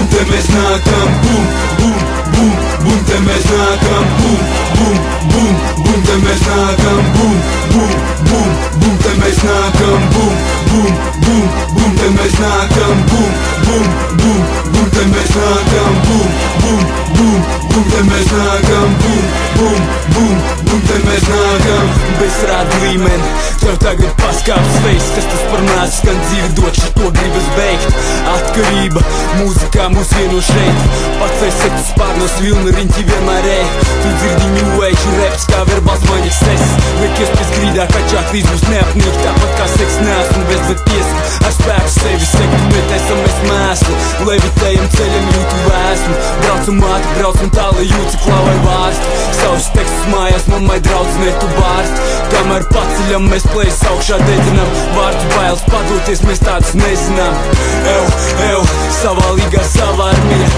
Te mēs nākam, bum, bum, bum, bum, te mēs nākam, bum, bum, bum, bum, te mēs nākam, bum, bum, bum, bum, te mēs nākam, bum, bum, bum, bum, te mēs nākam, bum, bum, bum, bum, te mēs nākam, bum, bum, bum, bum, te mēs nākam, bum, bum, bum, bum, te mēs nākam. Bez rāda līmeni, tev tagad paskāps veids, kas tas par mās skan dzīvi dot, šito gribas beigt. Atkarība, mūzikā mūs vieno šeit, pats aizsektu spārnos vilna riņķi vienmēr ej. Tu dzirdi new age reps kā verbāls maņas es, liekies pēc grīdā kačāt līdz mums neapnīk, tāpat kā seks neesmu bez tiesku. Ar spēku sevi sektu, bet esam mēs mēsli, levitējam ceļam jūtu vēsmu. Braucam ātri, braucam tāli jūti klavai vārst, savus tekstus mājās mammai draudz netu bārst. Kamēr paceļam mēs plejas augšā dedzinām, vārdu bailes padoties mēs tādus nezinām. Ew, savā līgā savā armija,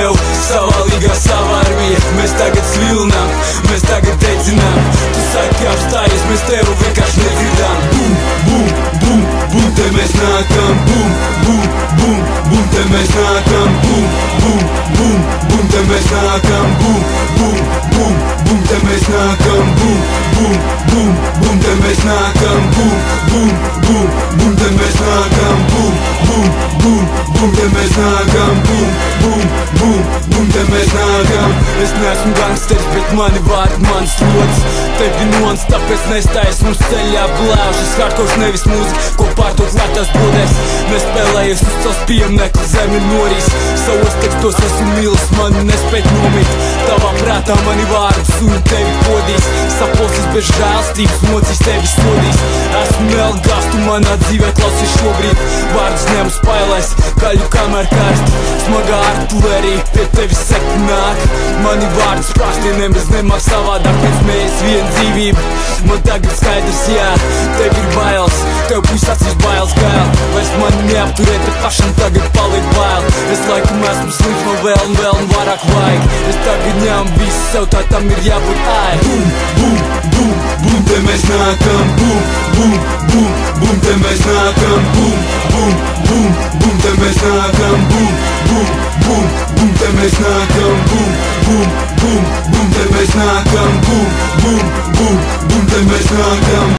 ew, savā līgā savā armija. Mēs tagad svilnām, mēs tagad dedzinām, tu saki apstājies, mēs tevi vienkārši nedzirdām. Bum, bum, bum, bum, te mēs nākam, bum, bum, bum, bum, te mēs nākam, bum, bum, bum, bum, te mēs nākam, bum, bum, bum, bum, te mēs nākam, bum, bum, bum, bum, te mēs nākam, bum, bum, bum, bum, te mēs nākam, bum, bum, bum, bum, te mēs nākam, bum, bum, bum, bum, te mēs nākam. Es neesmu gangsters, bet mani vārdi, mans lods. Tevi nons, tāpēc nestājas mums ceļā blāžas. Hardkors nevis mūzika, ko pārdot lētās bodēs. Nespēlējies uz tos piemekli, zemi norīs. Savos tekstos esmu mīlis, mani nespēt nomīt. Tavā prātā mani vārdi suņi tevi podīs. Saplosīs bez žēlstības, mocīs tevi sodīs. Esmu melngās, tu manā dzīvē klausies šobrīd. Vārdus ņem spailēs, kaļu kamēr karsti. Smagā artilērija pie tevis sekti nāk. Mani vārdi sprāstie nemaz nemāk savādāk, pēc mēs vien dzīvība. Man tagad skaidrs, jā, tev ir bailes, tev puš acīs bailes gail. Vairs mani neapturēt, te pašam tagad paliek bail. Es laikam esmu slims, man vēl un vairāk vajag. Es tagad ņem visu sev, tā tam ir jābūt ai. Bum, bum, bum, bum, te mēs nākam, bum, bum, bum, bum, te mēs nākam, bum, bum, bum, bum, te mēs nākam, bum, bum, bum, bum, te mēs nākam, bum, bum, bum, bum, te mēs nākam.